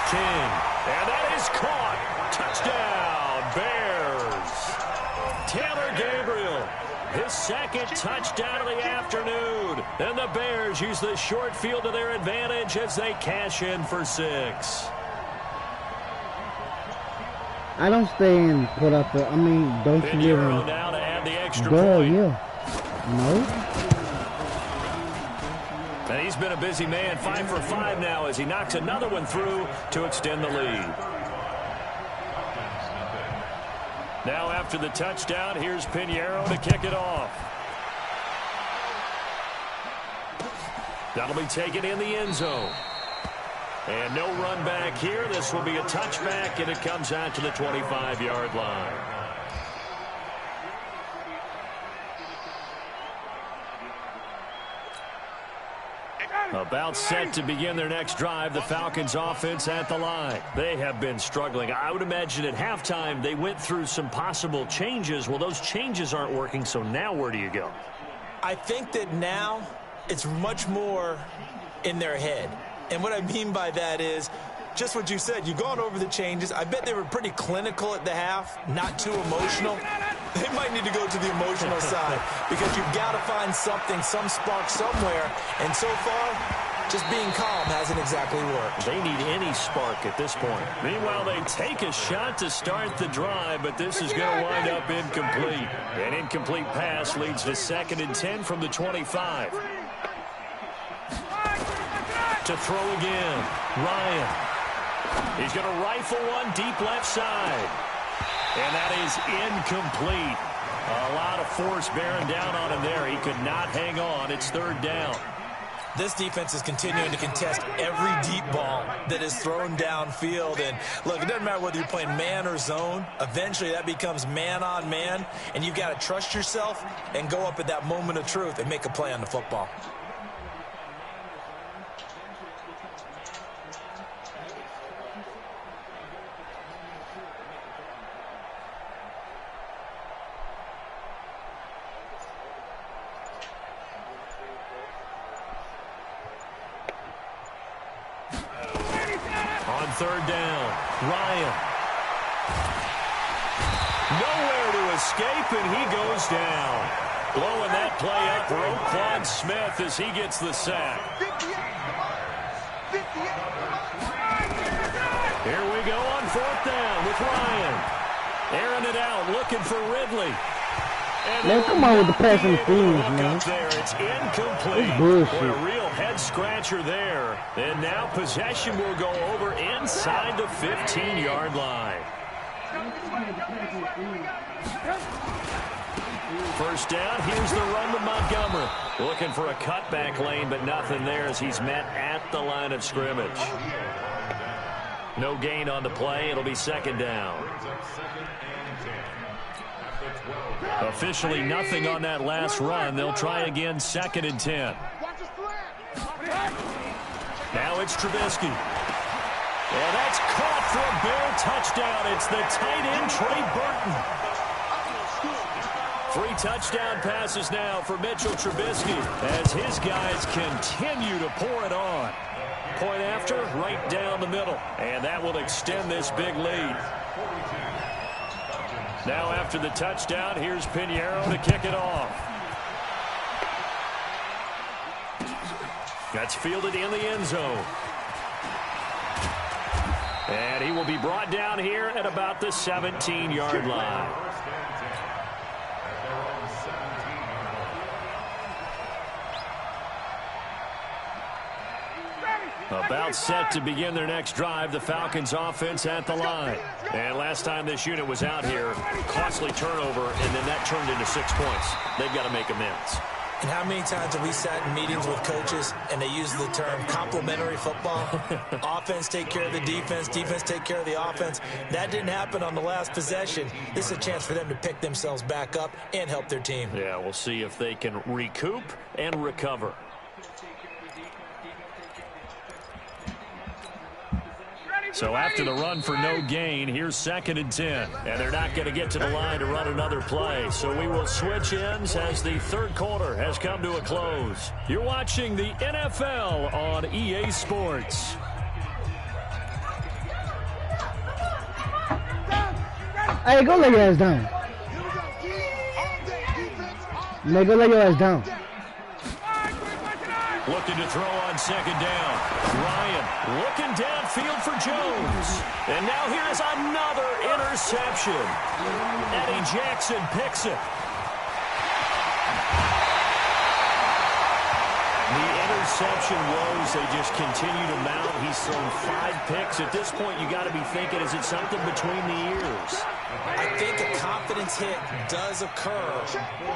King. And that is caught. Touchdown, Bears. Taylor Gabriel, his 2nd touchdown of the afternoon. And the Bears use the short field to their advantage as they cash in for 6.
I don't stay and put up the, don't forget him.
Now to add the extra point.
Yeah. No.
And he's been a busy man, 5 for 5 now as he knocks another one through to extend the lead. Now after the touchdown, here's Pinheiro to kick it off. That'll be taken in the end zone. And no run back here. This will be a touchback, and it comes out to the 25-yard line. About set to begin their next drive, the Falcons offense at the line. They have been struggling. I would imagine at halftime they went through some possible changes. Well, those changes aren't working, so now where do you go?
I think that now it's much more in their head. And what I mean by that is just what you said. You've gone over the changes. I bet they were pretty clinical at the half, not too emotional. They might need to go to the emotional side because you've got to find something, some spark somewhere. And so far, just being calm hasn't exactly worked.
They need any spark at this point. Meanwhile, they take a shot to start the drive, but this is going to wind up incomplete. An incomplete pass leads to 2nd and 10 from the 25. To throw again, Ryan. He's going to rifle one deep left side. And that is incomplete. A lot of force bearing down on him there. He could not hang on. It's 3rd down.
This defense is continuing to contest every deep ball that is thrown downfield. And look, it doesn't matter whether you're playing man or zone. Eventually that becomes man on man. And you've got to trust yourself and go up at that moment of truth and make a play on the football.
On 3rd down, Ryan. Nowhere to escape, and he goes down. Blowing that play up for Roquan Smith as he gets the sack. Here we go on 4th down with Ryan. Airing it out, looking for Ridley.
Man, come on with the passing things, man.
There, it's incomplete.
It's bullshit.
A real head-scratcher there. And now possession will go over inside the 15-yard line. 1st down, here's the run to Montgomery. Looking for a cutback lane, but nothing there as he's met at the line of scrimmage. No gain on the play. It'll be 2nd down. Officially nothing on that last run. They'll try again 2nd and 10. Now it's Trubisky. And that's caught for a Bear touchdown. It's the tight end, Trey Burton. 3 touchdown passes now for Mitchell Trubisky as his guys continue to pour it on. Point after, right down the middle. And that will extend this big lead. Now after the touchdown, here's Pinheiro to kick it off. That's fielded in the end zone. And he will be brought down here at about the 17-yard line. About set to begin their next drive, the Falcons offense at the line. And last time this unit was out here, costly turnover, and then that turned into 6 points. They've got to make amends.
And how many times have we sat in meetings with coaches and they use the term complementary football? Offense take care of the defense, defense take care of the offense. That didn't happen on the last possession. This is a chance for them to pick themselves back up and help their team.
Yeah, we'll see if they can recoup and recover. So after the run for no gain, here's 2nd and 10. And they're not going to get to the line to run another play. So we will switch ends as the third quarter has come to a close. You're watching the NFL on EA Sports.
Hey, go lay your ass down. Man, go lay your ass down.
Looking to throw on 2nd down. Ryan looking downfield for Jones. And now here's another interception. Eddie Jackson picks it. The interception woes, they just continue to mount. He's thrown 5 picks. At this point, you got to be thinking, is it something between the ears?
I think a confidence hit does occur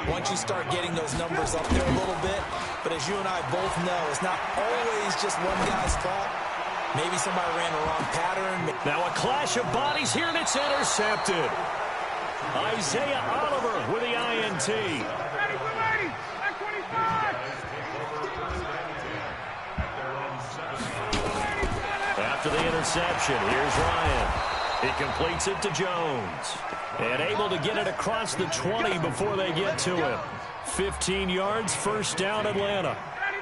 once you start getting those numbers up there a little bit. But as you and I both know, it's not always just one guy's fault. Maybe somebody ran the wrong pattern.
Now a clash of bodies here, and it's intercepted. Isaiah Oliver with the INT. After the interception, here's Ryan. He completes it to Jones. And able to get it across the 20 before they get to him. 15 yards, first down Atlanta.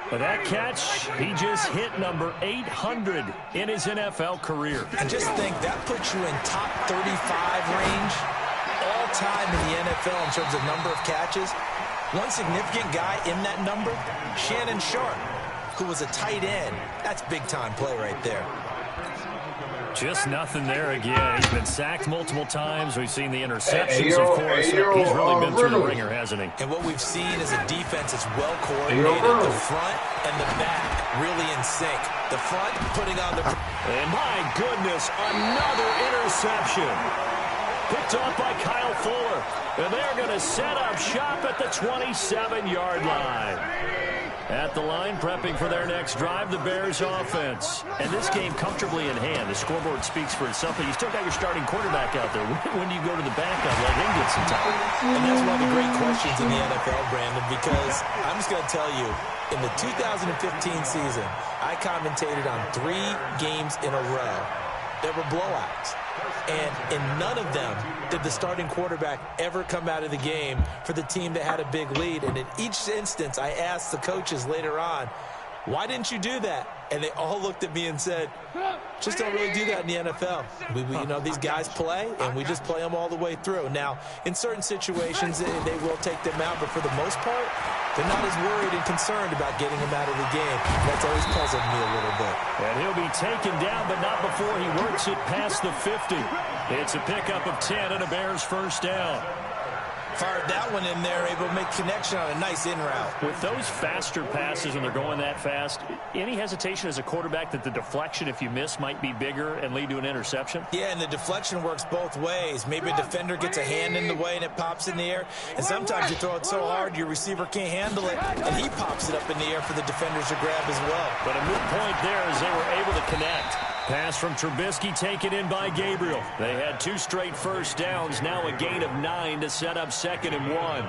But that catch, he just hit number 800 in his NFL career.
I just think that puts you in top 35 range all time in the NFL in terms of number of catches. One significant guy in that number, Shannon Sharp, who was a tight end. That's big-time play right there.
Just nothing there again. He's been sacked multiple times. We've seen the interceptions, of course. He's really been through the ringer, hasn't he?
And what we've seen is a defense that's well coordinated. The front and the back really in sync. The front putting on the...
And my goodness, another interception. Picked off by Kyle Fuller. And they're going to set up shop at the 27-yard line. At the line, prepping for their next drive, the Bears offense. And this game comfortably in hand. The scoreboard speaks for itself. But you still got your starting quarterback out there. When do you go to the backup? Let him get some time.
And that's one of the great questions in the NFL, Brandon, because I'm just going to tell you, in the 2015 season, I commentated on 3 games in a row. There were blowouts. And in none of them did the starting quarterback ever come out of the game for the team that had a big lead. And in each instance, I asked the coaches later on, why didn't you do that? And they all looked at me and said, just don't really do that in the NFL. You know, these guys play, and we just play them all the way through. Now, in certain situations, they will take them out, but for the most part, they're not as worried and concerned about getting him out of the game. That's always puzzled me a little bit.
And he'll be taken down, but not before he works it past the 50. It's a pickup of 10 and a Bears first down.
Fired that one in there, able to make connection on a nice in route.
With those faster passes and they're going that fast, any hesitation as a quarterback that the deflection, if you miss, might be bigger and lead to an interception?
Yeah, and the deflection works both ways. Maybe a defender gets a hand in the way and it pops in the air. And sometimes you throw it so hard your receiver can't handle it, and he pops it up in the air for the defenders to grab as well.
But a moot point there as they were able to connect. Pass from Trubisky taken in by Gabriel. They had 2 straight first downs, now a gain of 9 to set up 2nd and 1.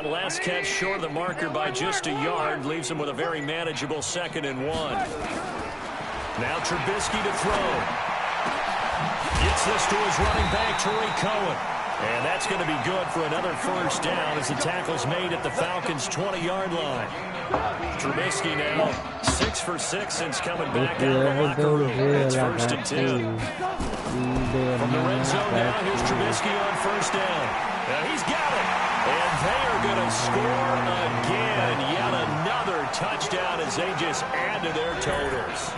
last catch short of the marker by just a yard. Leaves him with a very manageable 2nd and 1. Now Trubisky to throw. Gets this to his running back, Tariq Cohen. And that's going to be good for another first down as the tackle's made at the Falcons' 20-yard line. Trubisky now 6 for 6 since coming back out of the locker room. It's 1st and 10. From the red zone now, here's Trubisky on 1st down. Now he's got it. And they are going to score again. Yet another touchdown as they just add to their totals.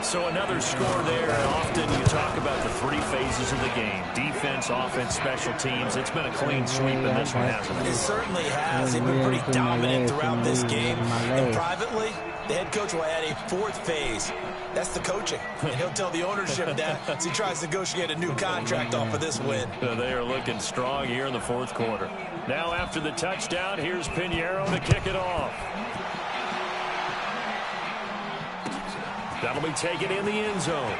So another score there, and often you talk about the 3 phases of the game. Defense, offense, special teams. It's been a clean sweep in this one, hasn't it?
It certainly has. They've been pretty dominant throughout this game. And privately, the head coach will add a 4th phase. That's the coaching. And he'll tell the ownership that as he tries to negotiate a new contract off of this win.
They are looking strong here in the 4th quarter. Now after the touchdown, here's Pinheiro to kick it off. That'll be taken in the end zone.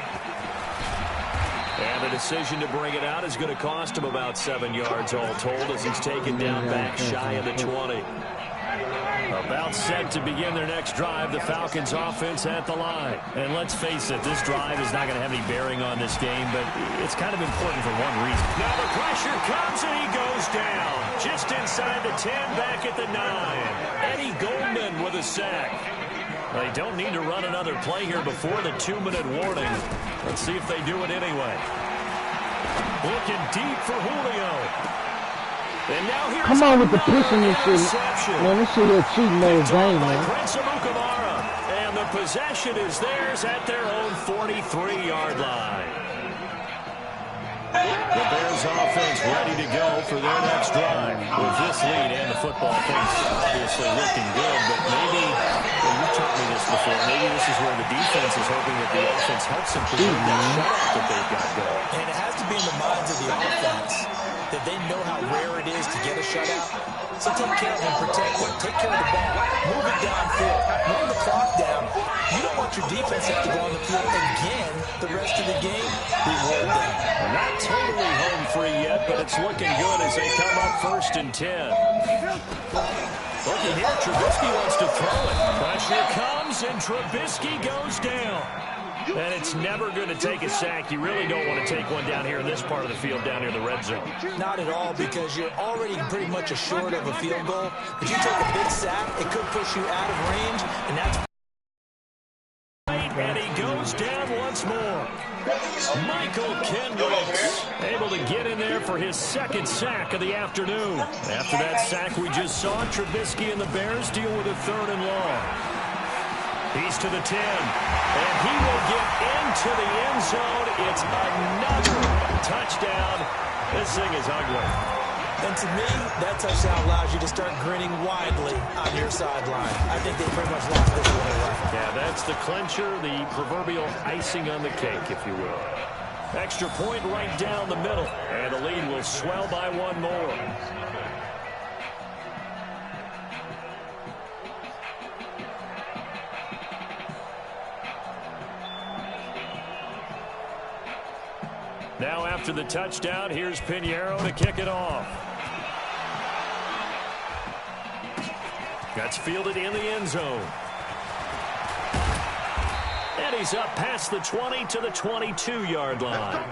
And the decision to bring it out is going to cost him about 7 yards all told as he's taken down back shy of the 20. About set to begin their next drive, the Falcons offense at the line. And let's face it, this drive is not going to have any bearing on this game, but it's kind of important for one reason. Now the pressure comes and he goes down. Just inside the 10, back at the 9. Eddie Goldman with a sack. They don't need to run another play here before the 2-minute warning. Let's see if they do it anyway. Looking deep for Julio. And now here's
come on with the pushing and shit. Man, this shit is cheating no game, man.
And the possession is theirs at their own 43-yard line. The Bears offense ready to go for their next drive. With this lead and the football things obviously looking good, but maybe, well, you taught me this before, maybe this is where the defense is hoping that the offense helps them prevent that shutout that they've got going.
And it has to be in the minds of the offense that they know how rare it is to get a shutout. So take care of him, protect him, take care of the ball, move it downfield, move the clock down. You don't want your defense to have to go on the field again the rest of the game. Reward them.
Not totally home free yet, but it's looking good as they come up 1st and 10. Looking here, Trubisky wants to throw it. Pressure comes, and Trubisky goes down. And it's never going to take a sack. You really don't want to take one down here in this part of the field, down near the red zone.
Not at all, because you're already pretty much assured of a field goal. If you take a big sack, it could push you out of range, and that's...
And he goes down once more. Michael Kendricks able to get in there for his 2nd sack of the afternoon. After that sack we just saw, Trubisky and the Bears deal with a 3rd and long. He's to the 10, and he will get into the end zone. It's another touchdown. This thing is ugly.
And to me, that touchdown allows you to start grinning widely on your sideline. I think they pretty much lost this one away.
Yeah, that's the clincher, the proverbial icing on the cake, if you will. Extra point right down the middle, and the lead will swell by 1 more. Now after the touchdown, here's Pinheiro to kick it off. That's fielded in the end zone. And he's up past the 20 to the 22-yard line.